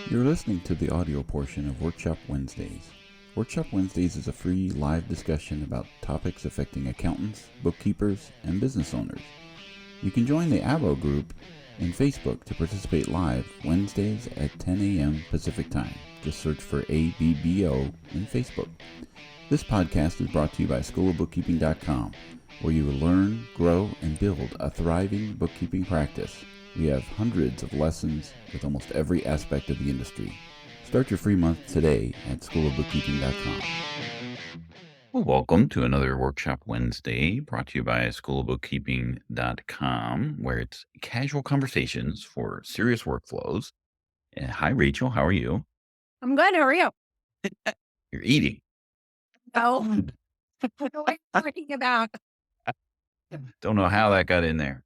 You're listening to the audio portion of Workshop Wednesdays. Workshop Wednesdays is a free live discussion about topics affecting accountants, bookkeepers, and business owners. You can join the ABO group in Facebook to participate live Wednesdays at 10 a.m. Pacific Time. Just search for ABBO in Facebook. This podcast is brought to you by Schoolofbookkeeping.com, where you will learn, grow, and build a thriving bookkeeping practice. We have hundreds of lessons with almost every aspect of the industry. Start your free month today at Schoolofbookkeeping.com. Well, welcome to another Workshop Wednesday brought to you by Schoolofbookkeeping.com, where it's casual conversations for serious workflows. And hi, Rachel. How are you? I'm good. How are you? You're eating. Oh, what are you talking about? Don't know how that got in there.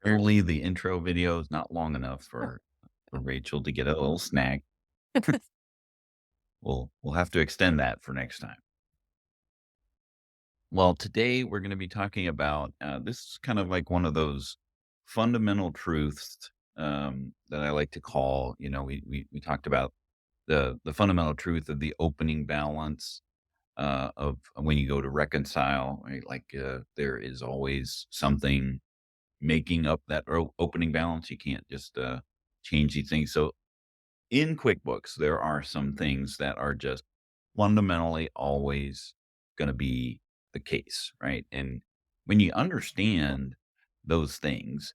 Apparently, the intro video is not long enough for Rachel to get a little snack. We'll have to extend that for next time. Well, today we're going to be talking about this is kind of like one of those fundamental truths that I like to call. You know, we talked about the fundamental truth of the opening balance of when you go to reconcile. Right? Like there is always something making up that opening balance. You can't just change these things. So in QuickBooks, there are some things that are just fundamentally always going to be the case, right? And when you understand those things,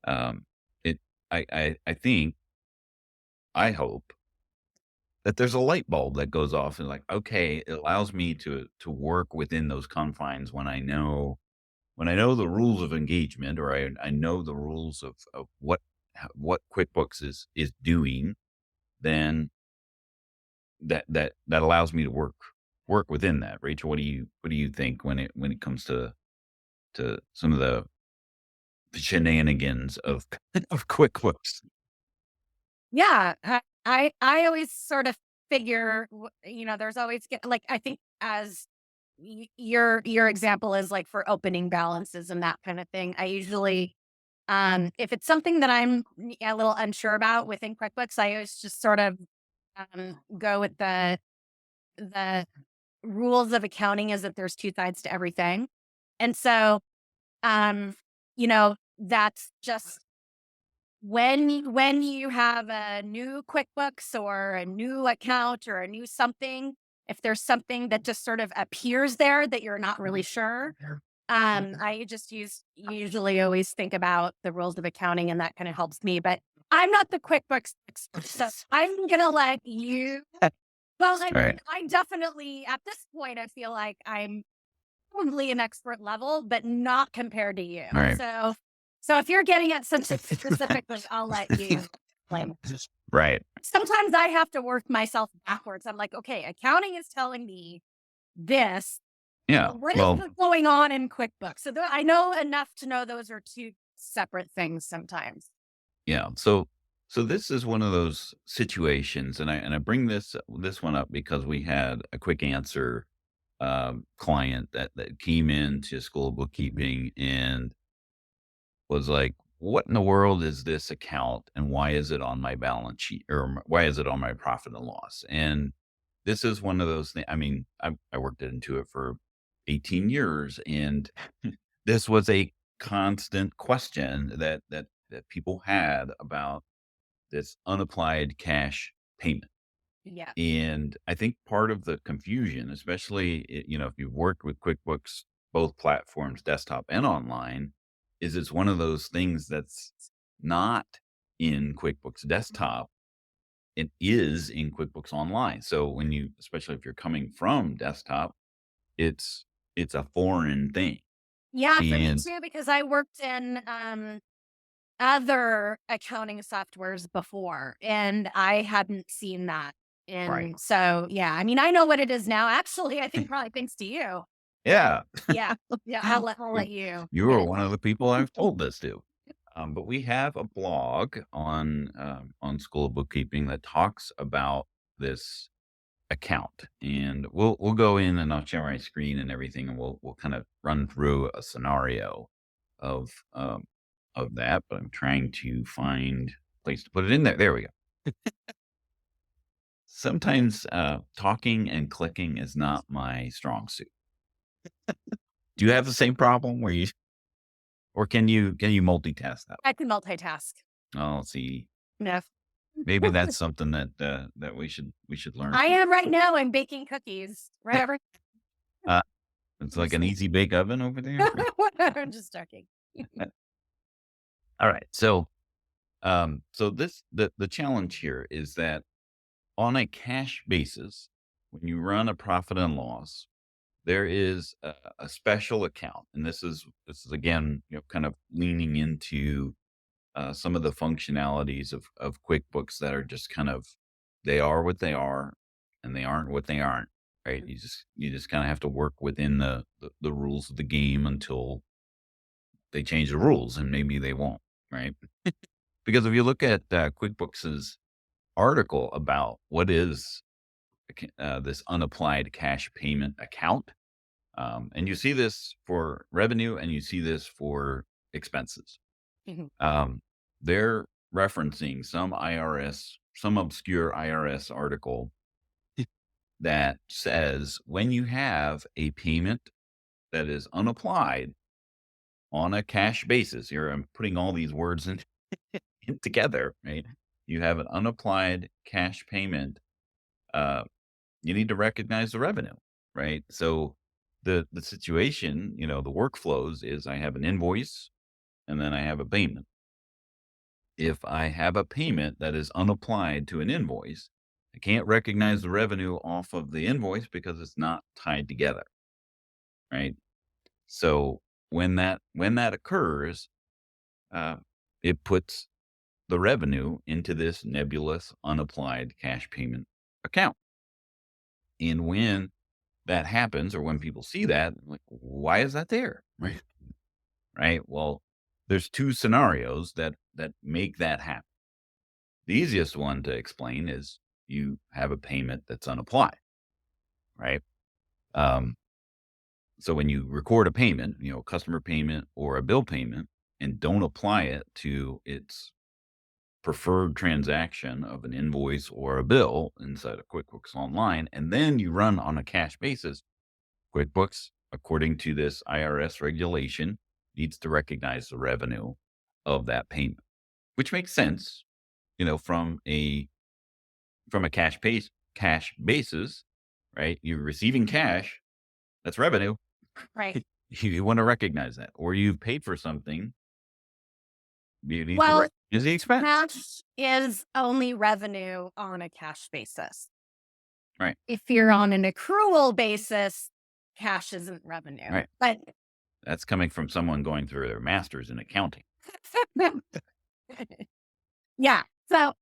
it, I think, I hope that there's a light bulb that goes off and like, okay, it allows me to work within those confines when I know the rules of engagement, or I know the rules of what QuickBooks is doing, then that allows me to work within that. Rachel, what do you think when it comes to some of the shenanigans of QuickBooks? Yeah, I always sort of figure, there's always like I think as your example is like for opening balances and that kind of thing. I usually, if it's something that I'm a little unsure about within QuickBooks, I always just sort of go with the rules of accounting is that there's two sides to everything, and so that's just when you have a new QuickBooks or a new account or a new something, if there's something that just sort of appears there that you're not really sure, I just usually always think about the rules of accounting, and that kind of helps me. But I'm not the QuickBooks expert, so I'm gonna let you. Well, Right. I definitely at this point I feel like I'm probably an expert level, but not compared to you. Right. So if you're getting at something specifically, I'll let you explain. Right. Sometimes I have to work myself backwards. I'm like, okay, accounting is telling me this. Yeah. What is going on in QuickBooks? So I know enough to know those are two separate things sometimes. Yeah. So this is one of those situations, and I bring this one up because we had a quick answer client that came into School of Bookkeeping and was like, what in the world is this account and why is it on my balance sheet, or why is it on my profit and loss? And this is one of those things. I mean, I worked into it for 18 years, and this was a constant question that people had about this unapplied cash payment. Yeah. And I think part of the confusion, especially, if you've worked with QuickBooks, both platforms, desktop and online, is it's one of those things that's not in QuickBooks Desktop. It is in QuickBooks Online. So especially if you're coming from desktop, it's a foreign thing. Yeah, for me too, because I worked in other accounting softwares before, and I hadn't seen that. Right. So, yeah, I mean, I know what it is now. Actually, I think probably thanks to you. Yeah. Yeah. I'll let you. You were one of the people I've told this to. But we have a blog on School of Bookkeeping that talks about this account, and we'll go in and I'll share my screen and everything, and we'll kind of run through a scenario of of that, but I'm trying to find a place to put it in there. There we go. Sometimes talking and clicking is not my strong suit. Do you have the same problem where you, or can you multitask that? I can multitask. Oh, see, No. maybe that's something that that we should learn I from. am right now. I'm baking cookies. Right over. Uh, it's I'm like just an kidding. easy bake oven over there. I'm just joking. All right, so this the challenge here is that on a cash basis, when you run a profit and loss, there is a special account, and this is again, kind of leaning into some of the functionalities of QuickBooks that are just kind of they are what they are, and they aren't what they aren't. Right? You just kind of have to work within the rules of the game until they change the rules, and maybe they won't. Right? Because if you look at QuickBooks's article about what is this unapplied cash payment account. And you see this for revenue and you see this for expenses. Mhm. Um, they're referencing some obscure IRS article that says when you have a payment that is unapplied on a cash basis, here I'm putting all these words in together, right? You have an unapplied cash payment. Uh, you need to recognize the revenue, right? So the situation, the workflows is I have an invoice and then I have a payment. If I have a payment that is unapplied to an invoice, I can't recognize the revenue off of the invoice because it's not tied together, right? So when that occurs, uh, it puts the revenue into this nebulous unapplied cash payment account. And when that happens or when people see that, like, why is that there? Right. Right. Well, there's two scenarios that make that happen. The easiest one to explain is you have a payment that's unapplied, right? Um, so when you record a payment, a customer payment or a bill payment, and don't apply it to its preferred transaction of an invoice or a bill inside of QuickBooks Online, and then you run on a cash basis, QuickBooks, according to this IRS regulation, needs to recognize the revenue of that payment, which makes sense, from a cash basis, right? You're receiving cash, that's revenue. Right. You want to recognize that, or you've paid for something, you need to Well, recognize the expense, cash is only revenue on a cash basis. right? If you're on an accrual basis, cash isn't revenue. Right. But That's coming from someone going through their master's in accounting. yeah. So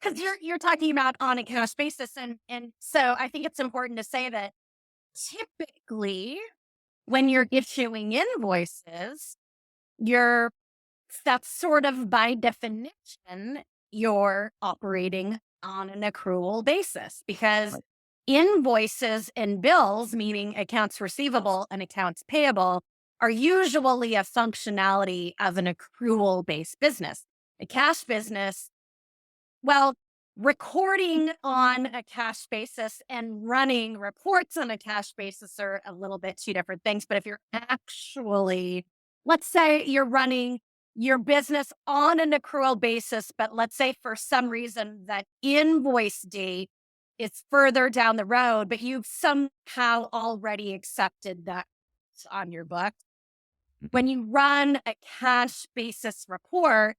because you're talking about on a cash basis, and so I think it's important to say that typically when you're issuing invoices, you're that's sort of by definition, you're operating on an accrual basis because Right. invoices and bills, meaning accounts receivable and accounts payable, are usually a functionality of an accrual based business. A cash business, well, recording on a cash basis and running reports on a cash basis are a little bit two different things. But if you're actually, let's say you're running your business on an accrual basis, but let's say for some reason that invoice date is further down the road, but you've somehow already accepted that on your book. Mhm. When you run a cash basis report,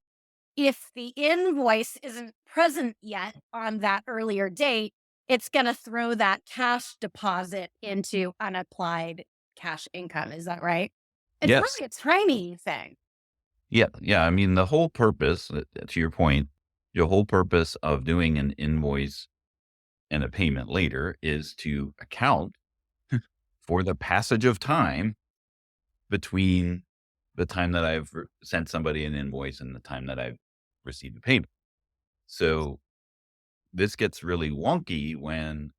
if the invoice isn't present yet on that earlier date, it's going to throw that cash deposit into unapplied cash income. Is that right? It's Yes. really a tiny thing. Yeah. Yeah. I mean, the whole purpose, to your point, the whole purpose of doing an invoice and a payment later is to account for the passage of time between the time that I've sent somebody an invoice and the time that I've received a payment. So this gets really wonky when,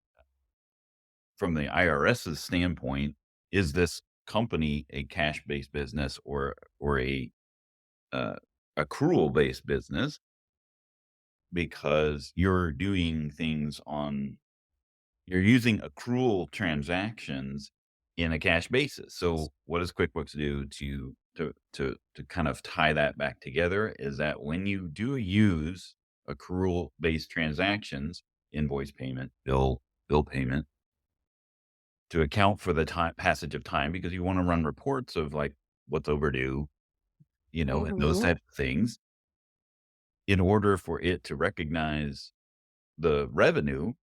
from the IRS's standpoint, is this company a cash based business or a accrual-based business because you're using accrual transactions in a cash basis. So what does QuickBooks do to kind of tie that back together is that when you do use accrual-based transactions, invoice payment, bill payment, to account for the time passage of time because you want to run reports of like what's overdue, and those Mhm. types of things. In order for it to recognize the revenue,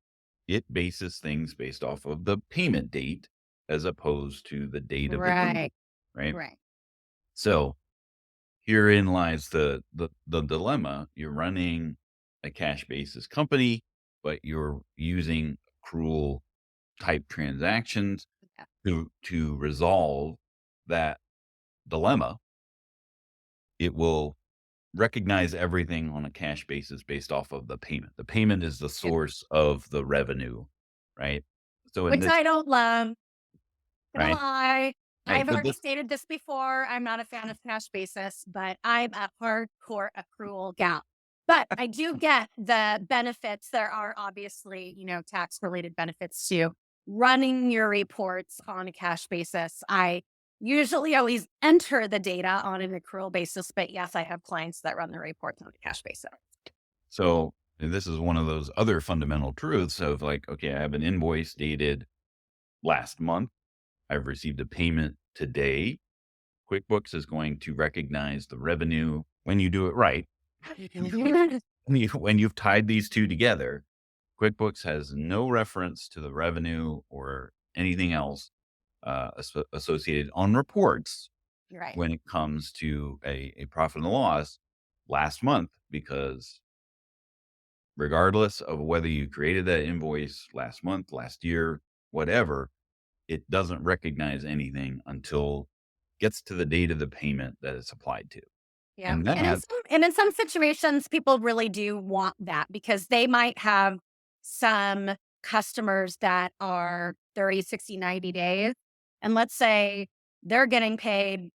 it bases things based off of the payment date as opposed to the date of the invoice, Right. right? Right. So herein lies the dilemma. You're running a cash basis company, but you're using accrual type transactions Yeah. to resolve that dilemma. It will recognize everything on a cash basis based off of the payment. The payment is the Yep. source of the revenue, right? So in Which this, I don't love. Gonna right, lie. right. I've So already this, stated this before. I'm not a fan of cash basis, but I'm a hardcore accrual gal. But I do get the benefits. There are obviously, tax related benefits to running your reports on a cash basis. I usually always enter the data on an accrual basis, but yes, I have clients that run their reports on a cash basis. so this is one of those other fundamental truths of like, okay, I have an invoice dated last month. I've received a payment today. QuickBooks is going to recognize the revenue when you do it right. When you've tied these two together, QuickBooks has no reference to the revenue or anything else associated on reports Right. when it comes to a profit and loss last month, because regardless of whether you created that invoice last month, last year, whatever, it doesn't recognize anything until gets to the date of the payment that it's applied to. Yeah, And and in that some situations, people really do want that because they might have some customers that are 30, 60, 90 days, and let's say they're getting paid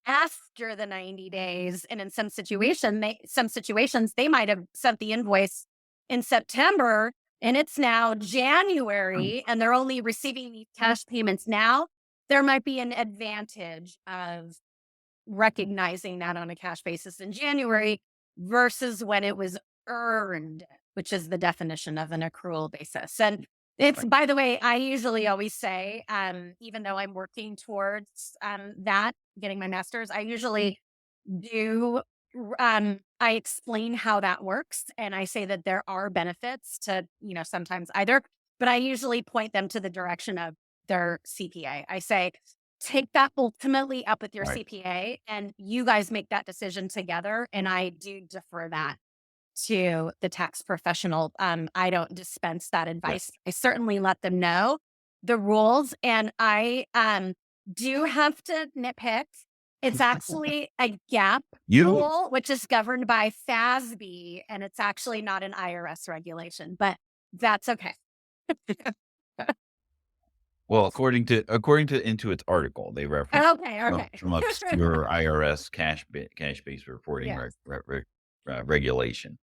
after the 90 days, and in some situations, they might have sent the invoice in September, and it's now January, and they're only receiving these cash payments now. There might be an advantage of recognizing that on a cash basis in January versus when it was earned, which is the definition of an accrual basis. And it's, right, by the way, I usually always say, even though I'm working towards that, getting my master's, I usually do. I explain how that works, and I say that there are benefits to, sometimes either, but I usually point them to the direction of their CPA. I say, take that ultimately up with your right, CPA and you guys make that decision together. And I do defer that to the tax professional. I don't dispense that right. advice. I certainly let them know the rules and I do have to nitpick. It's actually a gap You rule, which is governed by FASB, and it's actually not an IRS regulation, but that's okay. Well, according to Intuit's article, they reference Okay, okay. some obscure IRS cash-based reporting Yes. regulation.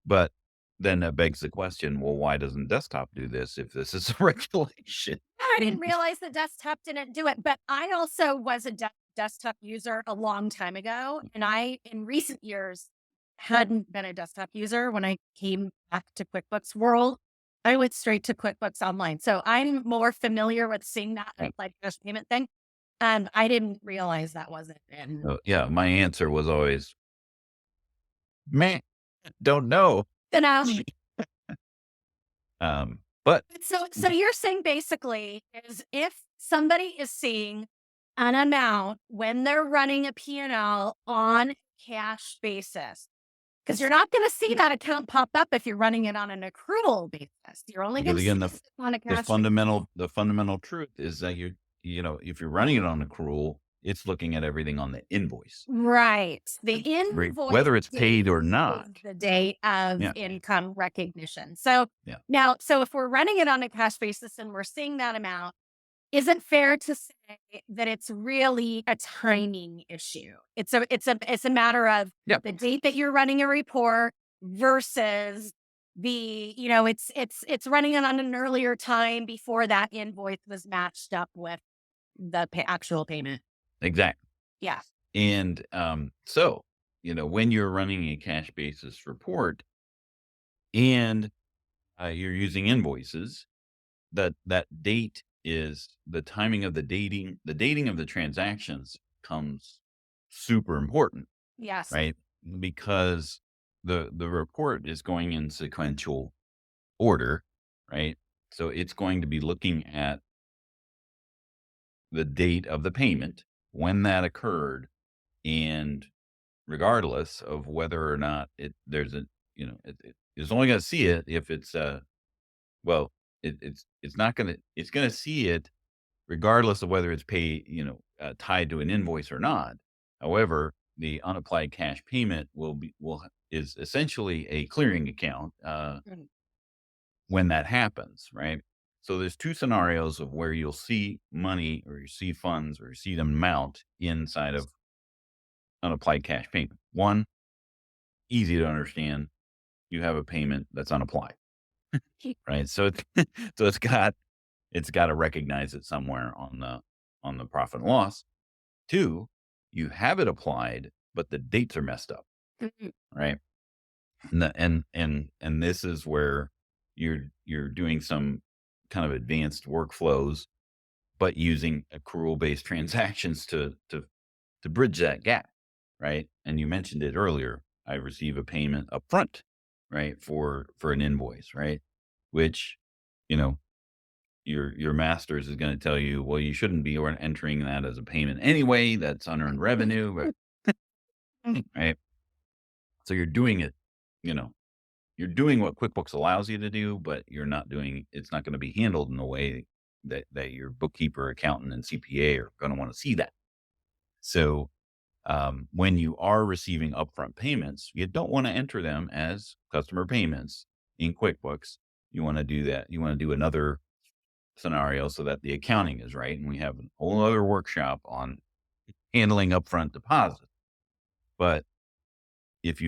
But then that begs the question, well, why doesn't desktop do this if this is a regulation? I didn't realize the desktop didn't do it, but I also was a desktop user a long time ago, and I, in recent years, hadn't been a desktop user. When I came back to QuickBooks World, I went straight to QuickBooks Online, so I'm more familiar with seeing that Right. like cash payment thing, and I didn't realize that wasn't in. So, yeah, my answer was always, "Man, don't know." You know, But so you're saying basically is if somebody is seeing an amount when they're running a P&L on cash basis, because you're not going to see that account pop up if you're running it on an accrual basis. You're only going because to again, see it on a the cash basis. fundamental truth is that if you're running it on accrual, it's looking at everything on the invoice, Right. The invoice whether it's paid date or is not. the date of Yeah, income recognition. So yeah, now, so if we're running it on a cash basis and we're seeing that amount, isn't fair to say that it's really a timing issue. It's a matter of Yeah, the date that you're running a report versus it's running it on an earlier time before that invoice was matched up with the actual payment. exactly. Yeah. And so, when you're running a cash basis report and you're using invoices, that date is the timing of the dating of the transactions comes super important, Yes. right? Because the report is going in sequential order, right? So it's going to be looking at the date of the payment, when that occurred, and regardless of whether or not there's a, it's only going to see it if it's, well, it's not going to, it's going to see it regardless of whether it's tied to an invoice or not. However, the unapplied cash payment is essentially a clearing account, Mm. when that happens, right? So there's two scenarios of where you'll see money or you see funds or you see the amount inside of unapplied cash payment. One, easy to understand. You have a payment that's unapplied, right? So it's so it's got to recognize it somewhere on the profit and loss. Two, you have it applied, but the dates are messed up, Mhm. right? And this is where you're doing some kind of advanced workflows, but using accrual based transactions to bridge that gap, right? And you mentioned it earlier. I receive a payment upfront, right, for an invoice, right? Which, you know, your masters is going to tell you, well, you shouldn't be entering that as a payment anyway. That's unearned revenue, right? So you're doing it, you know, you're doing what QuickBooks allows you to do, but you're not doing. It's not going to be handled in the way that your bookkeeper, accountant, and CPA are going to want to see that. So when you are receiving upfront payments, you don't want to enter them as customer payments in QuickBooks. You want to do that. You want to do another scenario so that the accounting is right. And we have a whole other workshop on handling upfront deposits. But if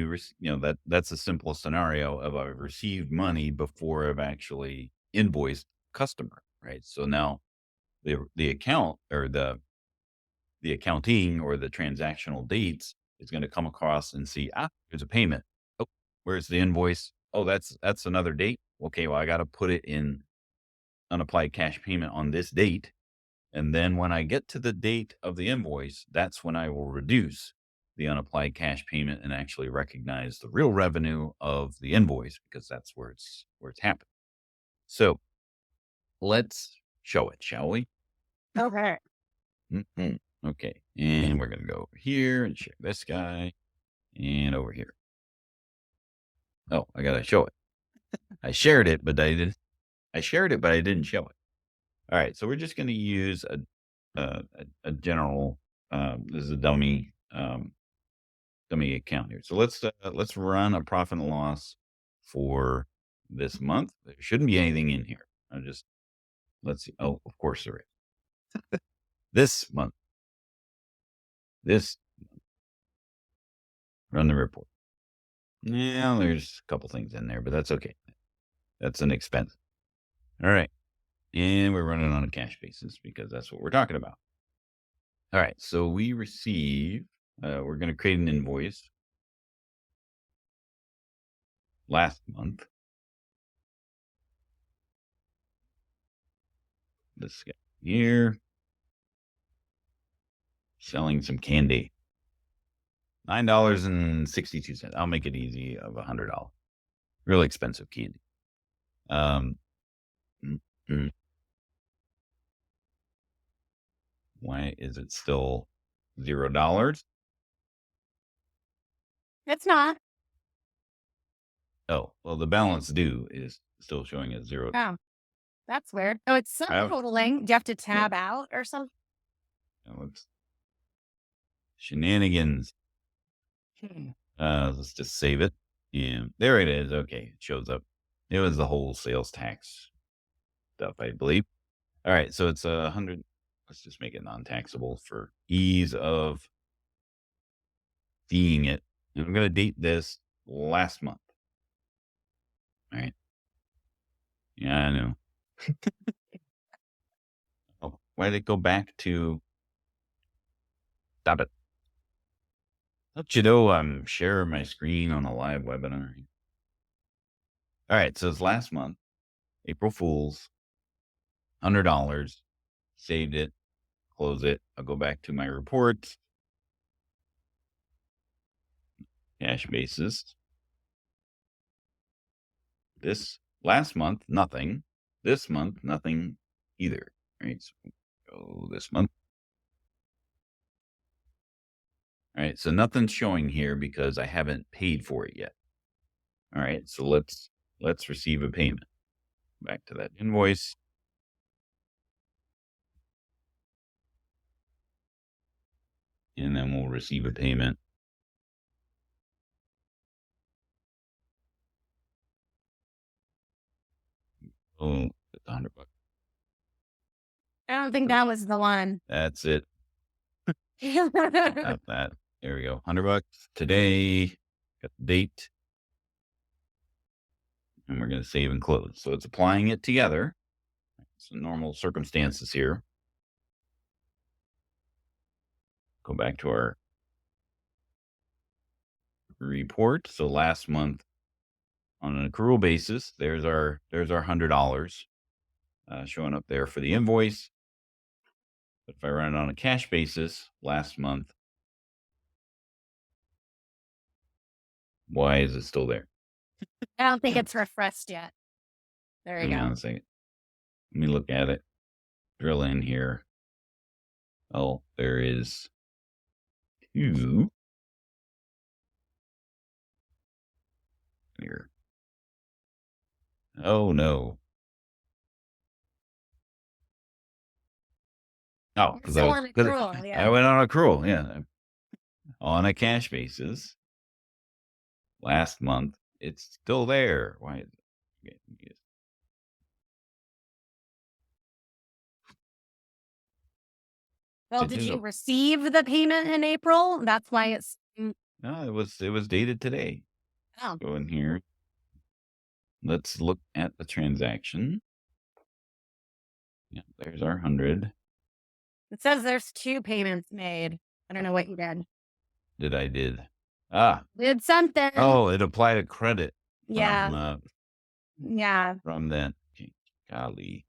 that's the simplest scenario of I've received money before I've actually invoiced customer, right? So now the account or the accounting or the transactional dates is going to come across and see, there's a payment. Oh, where's the invoice? Oh, that's another date. Okay, well, I got to put it in unapplied cash payment on this date. And then when I get to the date of the invoice, that's when I will reduce the unapplied cash payment and actually recognize the real revenue of the invoice because that's where it's happened. So let's show it, shall we? Okay. Mhm. Okay. And we're going to go over here and share this guy and over here. Oh, I got to show it. I shared it, but I shared it, but I didn't show it. All right. So we're just going to use a general, this is a dummy account here. So let's run a profit and loss for this month. There shouldn't be anything in here. Let's see. Oh, of course there is. This month, this run the report. Yeah, there's a couple things in there, but that's okay. That's an expense. All right. And we're running on a cash basis because that's what we're talking about. All right. So we receive, we're going to create an invoice last month. This guy here selling some candy. $9.62. I'll make it easy of $100. Really expensive candy. Um, mm, mm. Why is it still $0? It's not. Oh, well, the balance due is still showing at zero. Oh, that's weird. Oh, it's I, totaling. Do you have to tab out or something? it's shenanigans. Hmm. Let's just save it. Yeah, there it is. Okay, it shows up. It was the whole sales tax stuff, I believe. All right, so it's 100. Let's just make it non-taxable for ease of seeing it. And I'm going to date this last month. All right. Yeah, I know. Oh, why did it go back to? Stop it. Don't you know I'm sharing my screen on a live webinar? All right, so it's last month, April Fool's, $100. Saved it, close it. I'll go back to my reports, cash basis. This last month, nothing. This month, nothing either. All right, so go this month. All right, so nothing's showing here because I haven't paid for it yet. All right, so let's receive a payment. Back to that invoice. And then we'll receive a payment. Oh, it's $100. I don't think that was the one. That's it. Got that. There we go. $100 today. Got the date. And we're going to save and close. So it's applying it together. So normal circumstances here. Go back to our report. So last month on an accrual basis, there's our $100 showing up there for the invoice. But if I run it on a cash basis, last month, why is it still there? I don't think it's refreshed yet. There you Hang go. on a second. Let me look at it. Drill in here. Oh, there is two here. Oh no. Oh, It's still on accrual, I yeah. went on accrual. Yeah, on a cash basis. Last month, it's still there. Why is it? Okay, Well, did you digital. receive the payment in April? That's why it's No, it was dated today. oh. Go in here. Let's look at the transaction. Yeah, there's our 100. It says there's 2 payments made. I don't know what you did. I did. Ah, Did something. oh, it applied a credit Yeah. Yeah. from that. Golly.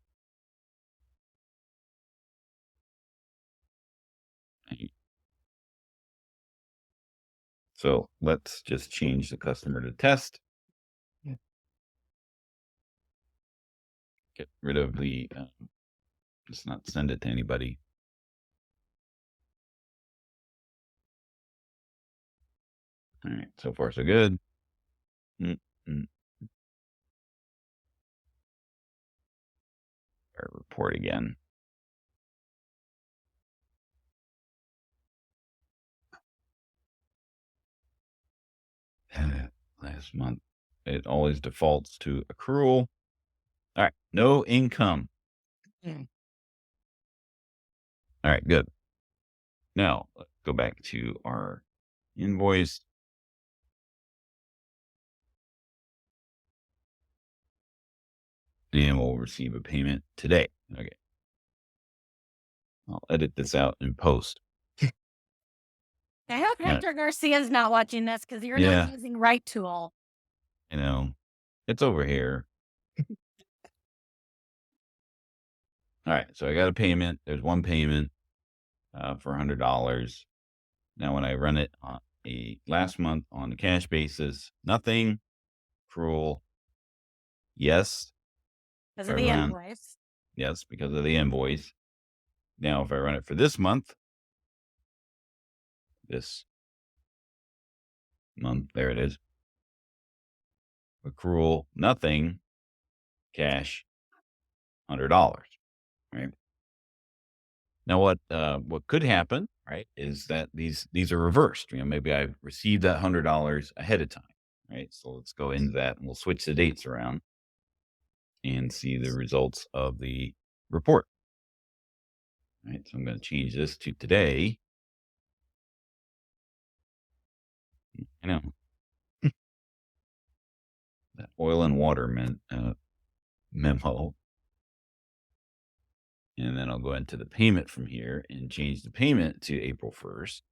So let's just change the customer to test. Get rid of the, just not send it to anybody. All right, so far so good. Our report again. Last month, it always defaults to accrual. All right, no income. Mm. All right, good. Now let's go back to our invoice. And we'll receive a payment today. Okay. I'll edit this out in post. I hope Hector Garcia is not watching this because you're Yeah. not using Right Tool. It's over here. All right, so I got a payment. There's one payment for $100. Now, when I run it on last month on a cash basis, nothing. Accrual, yes. Because of the invoice. Yes, because of the invoice. Now, if I run it for this month, there it is. Accrual, nothing. Cash, $100. Right. Now, what could happen, right, is that these are reversed. Maybe I received that $100 ahead of time, right? So let's go into that, and we'll switch the dates around and see the results of the report. All right, so I'm going to change this to today. I know that oil and water memo. And then I'll go into the payment from here and change the payment to April 1st.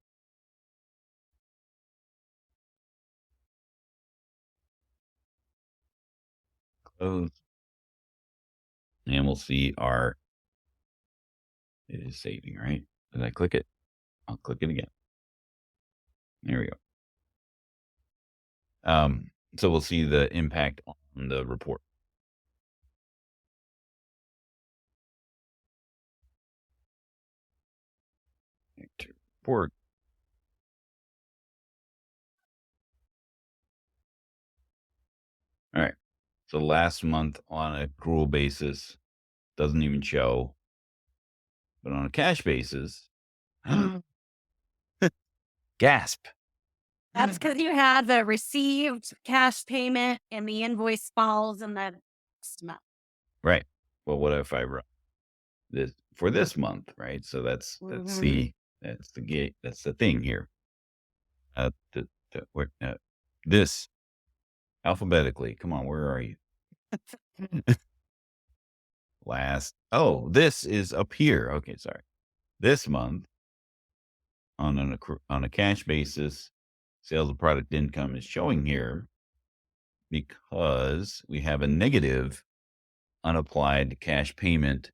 Close. And we'll see it is saving, right? Did I click it? I'll click it again. There we go. So we'll see the impact on the report. Report. All right. So last month on a accrual basis doesn't even show, but on a cash basis, gasp. That's because you had the received cash payment and the invoice falls in the next month. Right. Well, what if I run this for this month, right? So Mhm. that's the gate. That's the thing here. This alphabetically. Come on, where are you? This is up here. Okay, sorry. This month on a cash basis, sales of product income is showing here because we have a negative unapplied cash payment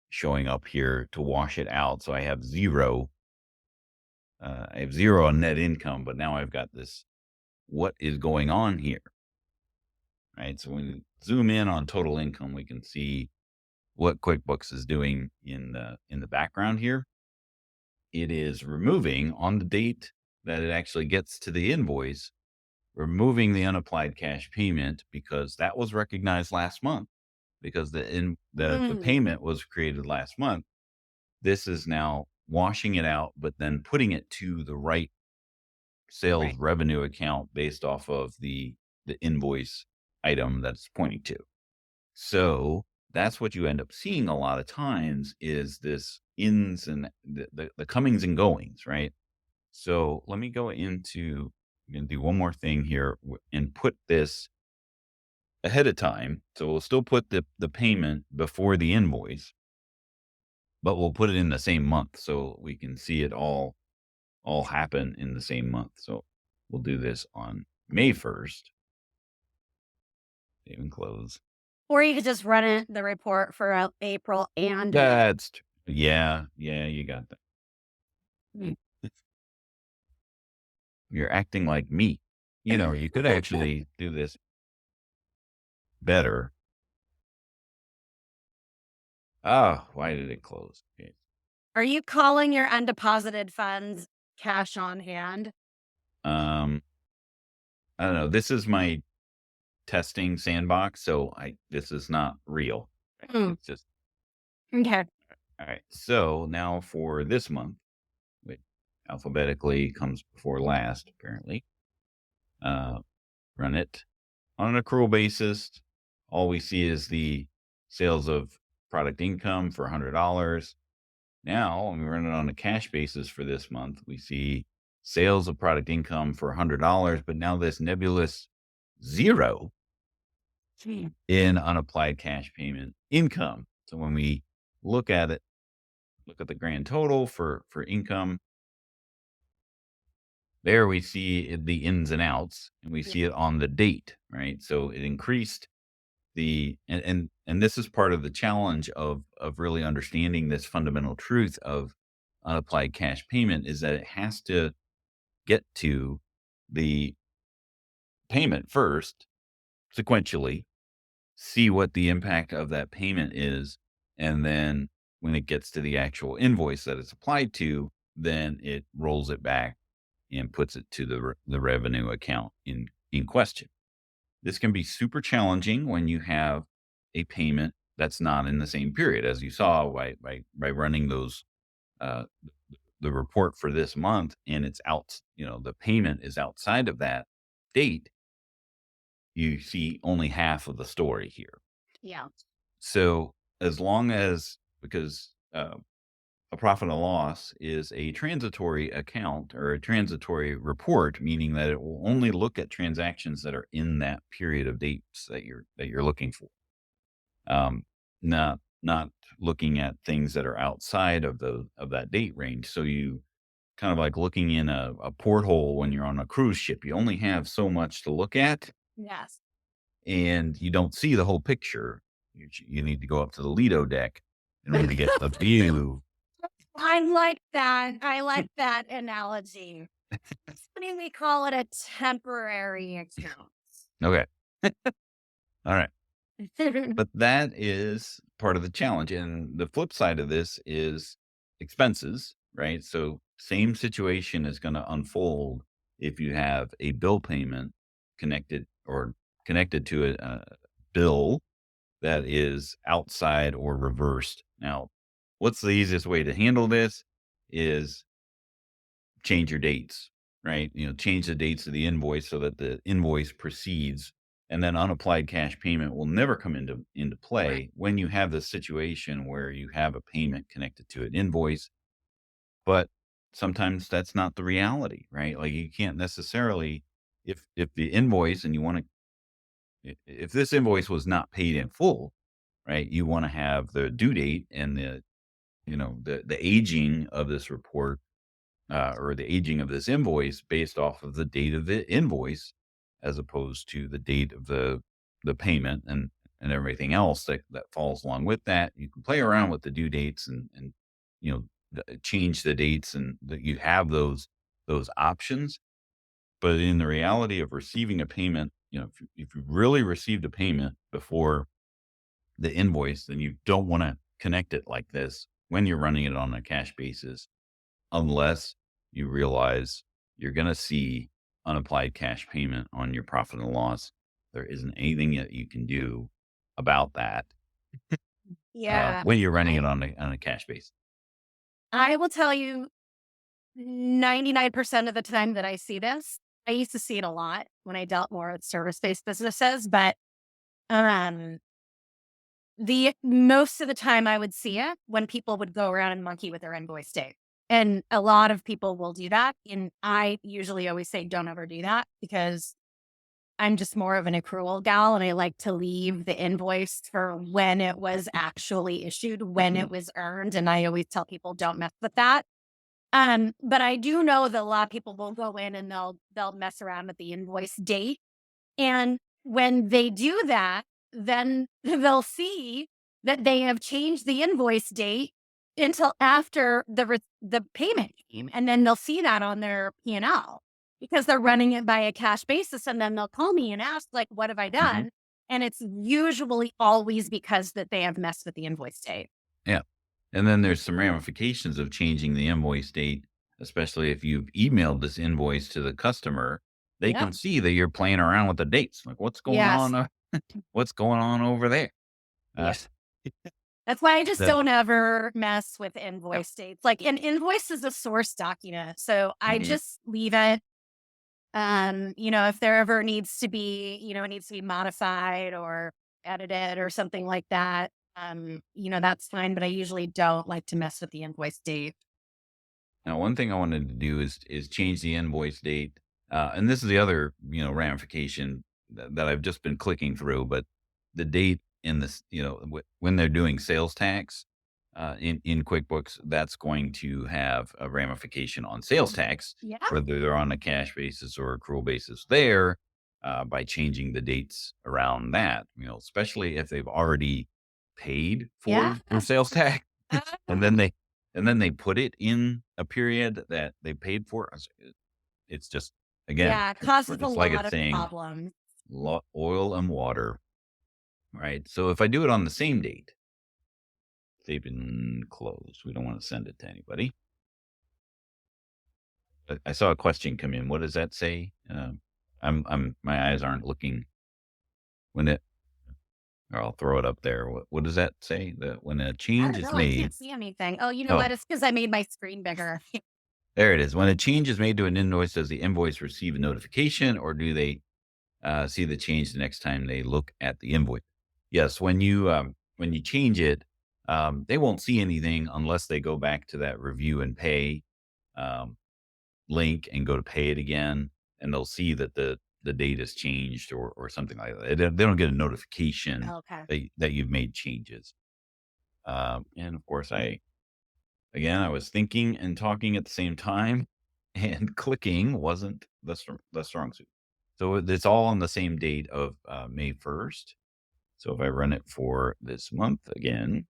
showing up here to wash it out. So I have zero. I have zero on net income, but now I've got this. What is going on here? Right. So when we zoom in on total income, we can see what QuickBooks is doing in the background here. It is removing on the date that it actually gets to the invoice, removing the unapplied cash payment because that was recognized last month because the Mm. payment was created last month. This is now washing it out, but then putting it to the right sales Right. revenue account based off of the invoice item that's pointing to. So that's what you end up seeing a lot of times is this ins and the comings and goings, right? So let me go into, I'm going to do one more thing here and put this ahead of time. So we'll still put the payment before the invoice, but we'll put it in the same month so we can see it all happen in the same month. So we'll do this on May 1st. Save and close. Or you could just run the report for April and May. Yeah, you got that. Mm. You're acting like me. You could actually do this better. Oh, why did it close? Okay. Are you calling your undeposited funds cash on hand? Um, I don't know. This is my testing sandbox, so this is not real. Mm. It's just Okay. all right. So now for this month, which alphabetically comes before last, apparently. Uh, Run it on an accrual basis. All we see is the sales of product income for $100. Now, when we run it on a cash basis for this month, we see sales of product income for $100, but now this nebulous zero Mm. in unapplied cash payment income. So when we look at it, look at the grand total for income, there we see the ins and outs, and we Yeah. see it on the date, right? So it increased and this is part of the challenge of really understanding this fundamental truth of unapplied cash payment is that it has to get to the payment first sequentially, see what the impact of that payment is, and then when it gets to the actual invoice that it's applied to, then it rolls it back and puts it to the revenue account in question. This can be super challenging when you have a payment that's not in the same period, as you saw by running those uh, the report for this month, and it's out. The payment is outside of that date. You see only half of the story here. Yeah. So as long as because a profit and loss is a transitory account or a transitory report, meaning that it will only look at transactions that are in that period of dates that you're looking for. Um, not looking at things that are outside of that date range. So you kind of like looking in a porthole when you're on a cruise ship. You only have so much to look at, Yes. and you don't see the whole picture. You need to go up to the Lido deck in order to get a view. I like that. I like that analogy. What do we call it? A temporary account. Okay. All right. But that is part of the challenge. And the flip side of this is expenses, right? So, same situation is going to unfold if you have a bill payment connected to a bill that is outside or reversed. Now, what's the easiest way to handle this is change your dates, right? Change the dates of the invoice so that the invoice proceeds, and then unapplied cash payment will never come into Right. play when you have this situation where you have a payment connected to an invoice. But sometimes that's not the reality, right? Like you can't necessarily, if the invoice and you want to, if this invoice was not paid in full, right? You want to have the due date and the aging of this report, or the aging of this invoice based off of the date of the invoice, as opposed to the date of the payment and everything else that falls along with that. You can play around with the due dates and change the dates, and that you have those options. But in the reality of receiving a payment, if you really received a payment before the invoice, then you don't want to connect it like this when you're running it on a cash basis, unless you realize you're going to see unapplied cash payment on your profit and loss. There isn't anything that you can do about that Yeah. when you're running I, it on a cash basis. I will tell you 99% of the time that I see this, I used to see it a lot when I dealt more with service-based businesses, but um the most of the time I would see it when people would go around and monkey with their invoice date. And a lot of people will do that. And I usually always say, don't ever do that because I'm just more of an accrual gal and I like to leave the invoice for when it was actually issued, when it was earned. And I always tell people don't mess with that. But I do know that a lot of people will go in and they'll mess around with the invoice date. And when they do that, then they'll see that they have changed the invoice date until after the payment came, and then they'll see that on their P&L because they're running it by a cash basis, and then they'll call me and ask, like, "What have I Mhm. done?" And it's usually always because that they have messed with the invoice date. Yeah. And then there's some ramifications of changing the invoice date, especially if you've emailed this invoice to the customer. They Yep. can see that you're playing around with the dates. Like, what's going Yes. on? What's going on over there? Uh, Yeah. That's why I just the don't ever mess with Yep. invoice dates. Like an invoice is a source document. So I Mhm. just leave it. If there ever needs to be, it needs to be modified or edited or something like that, that's fine. But I usually don't like to mess with the invoice date. Now, one thing I wanted to do is change the invoice date, and this is the other ramification that I've just been clicking through. But the date in this, when they're doing sales tax in QuickBooks, that's going to have a ramification on sales tax, Yeah. whether they're on a cash basis or accrual basis. There, by changing the dates around that, especially if they've already paid Yeah. for their sales tax, Uh, and then they put it in a period that they paid for. It's just, again, yeah. It causes a it's like lot it's of saying problems. oil and water, right? So if I do it on the same date, they've been closed. We don't want to send it to anybody. I saw a question come in. What does that say? My eyes aren't looking when it, or I'll throw it up there. What does that say? That when a I change don't is know. I can't made, see anything. Oh, you know oh, what? It's because I made my screen bigger. there it is. When a change is made to an invoice, does the invoice receive a notification, or do they see the change the next time they look at the invoice? Yes, when you change it, they won't see anything unless they go back to that review and pay um, link and go to pay it again, and they'll see that the date has changed or something like that. They don't get a notification Okay. that you've made changes. And of course, I was thinking and talking at the same time, and clicking wasn't the strong suit. So it's all on the same date of May 1st. So if I run it for this month again,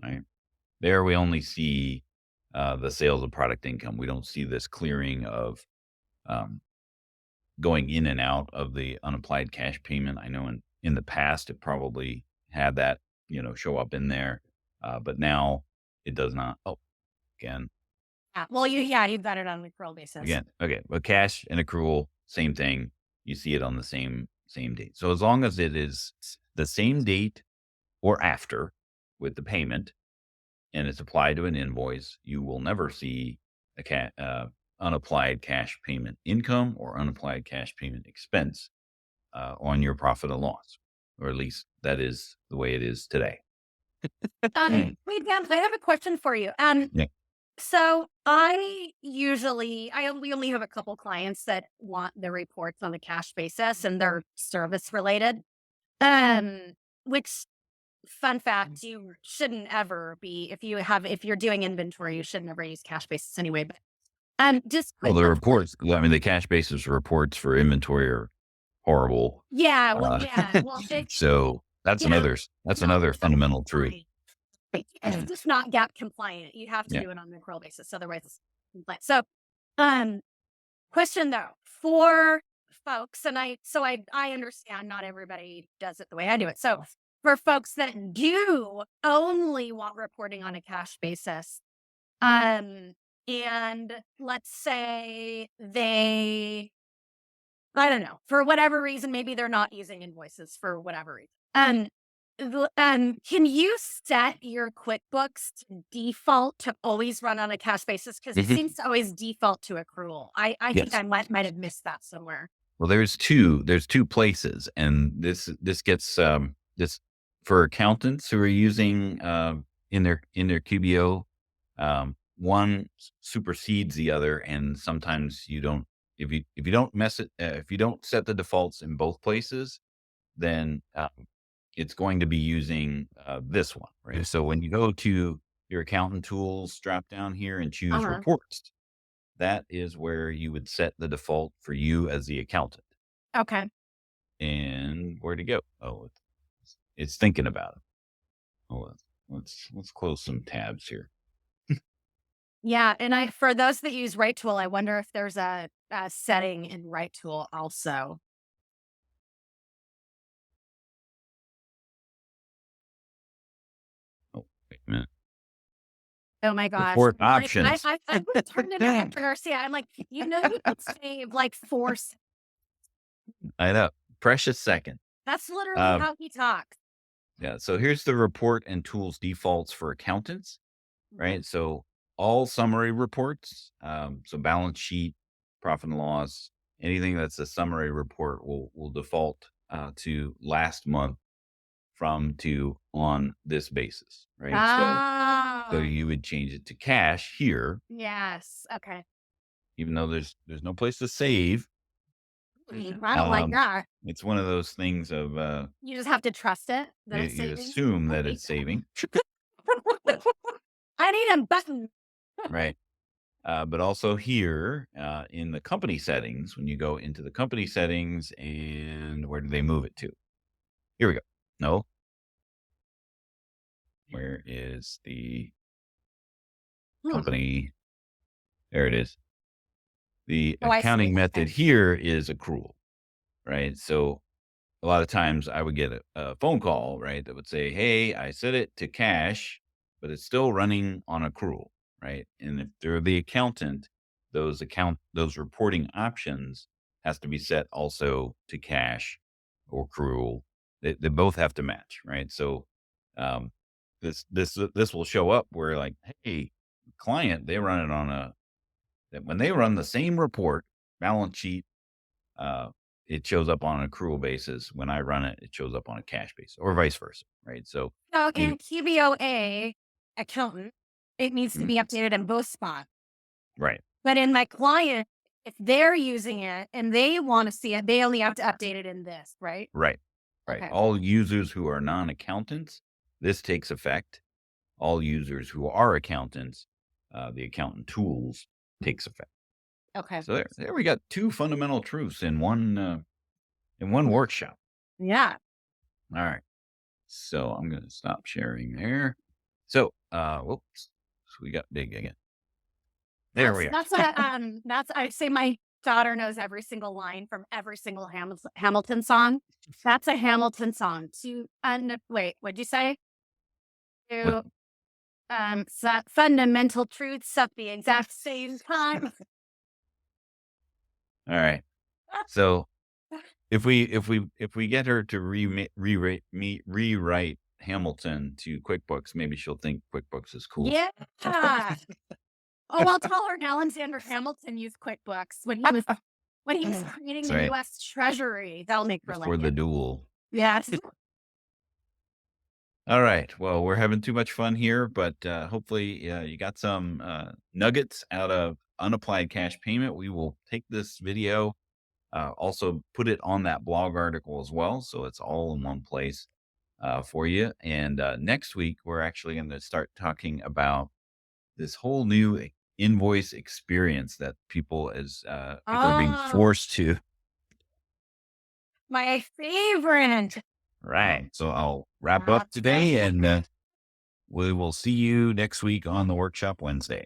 right there, we only see the sales of product income. We don't see this clearing of um, going in and out of the unapplied cash payment. I know in the past it probably had that, show up in there, but now it does not. Oh, again, Yeah. Well, you've got it on an accrual basis. okay. But cash and accrual, same thing. You see it on the same date. So as long as it is the same date or after with the payment, and it's applied to an invoice, you will never see unapplied cash payment income or unapplied cash payment expense on your profit and loss, or at least that is the way it is today. Wait, Dan, I have a question for you. Yeah. So we only have a couple clients that want the reports on a cash basis and they're service related. Um, which fun fact, you shouldn't ever be if you're doing inventory, you should never use cash basis anyway. But just Well, quick the one for reports, I mean, the cash basis reports for inventory are horrible. yeah, well, Uh, yeah, well, so you know, that's not another gap fundamental truth. compliant. It's just not gap compliant. You have to Yeah. do it on an accrual basis, otherwise it's compliant. So, um, question though, for folks, and I understand not everybody does it the way I do it. So for folks that do only want reporting on a cash basis, um, and let's say I don't know, for whatever reason, maybe they're not using invoices for whatever reason. Can you set your QuickBooks to default to always run on a cash basis? Because it Mhm. seems to always default to accrual. I think Yes. I might have missed that somewhere. Well, there's two places, and this gets this for accountants who are using in their QBO. One supersedes the other, and sometimes you don't. If you don't mess it, if you don't set the defaults in both places, then it's going to be using this one, right? So when you go to your accountant tools drop down here and choose Uh-huh. reports, that is where you would set the default for you as the accountant. Okay. And where'd it go? Oh, it's thinking about it. Oh, let's close some tabs here. Yeah, and I for those that use Right Tool, I wonder if there's a setting in Right Tool also. Oh, wait a minute. Oh my gosh. Report Like options. I would turn into entrepreneur. I'm like, you could save like I know. Precious second. that's literally Um, how he talks. yeah. So here's the report and tools defaults for accountants, Mhm. right? So all summary reports, so balance sheet, profit and loss, anything that's a summary report will default to last month from to on this basis, right? So Oh, you would change it to cash here, yes. Okay. even though there's no place to save. I don't like Um, that. it's one of those things of You just have to trust it that it's you saving. assume I that hate it's saving, that. I need a button. right? But also here in the company settings, when you go into the company settings, and where do they move it to? Here we go. No, where is the Hmm. company? There it is. The Oh, I see. accounting method Okay. here is accrual, right? So a lot of times I would get a phone call, right, that would say, "Hey, I set it to cash, but it's still running on accrual," right? And if they're the accountant, those reporting options has to be set also to cash or accrual. They both have to match, right? So um, this will show up where like, hey, client, they run it on a that when they run the same report, balance sheet, uh, it shows up on an accrual basis. When I run it, it shows up on a cash basis, or vice versa, right? So, So any in QBOA accountant, it needs to mm, be updated in both spots. right, But in my client, if they're using it and they want to see it, they only have to update it in this, right? right, right. Okay. All users who are non-accountants, this takes effect. All users who are accountants, the accountant tools takes effect. Okay. So there we got two fundamental truths in one workshop. Yeah. All right. So I'm going to stop sharing there. So, whoops. So we got big again. There we are. That's what that's I say my daughter knows every single line from every single Hamilton song. That's a Hamilton song. To wait, what'd you say? What? To fundamental truths at the exact same time. All right. So if we get her to rewrite Hamilton to QuickBooks, maybe she'll think QuickBooks is cool. Yeah. Oh, I'll tell her Alexander Hamilton used QuickBooks when he was creating That's the right. U.S. Treasury. That'll make her Before like the it. duel. Yes. All right. Well, we're having too much fun here, but hopefully you got some nuggets out of unapplied cash payment. We will take this video, also put it on that blog article as well, so it's all in one place for you. And next week, we're actually going to start talking about this whole new invoice experience that people are being Oh, forced to. my favorite. Right. So I'll wrap up That's today, and we will see you next week on the Workshop Wednesday.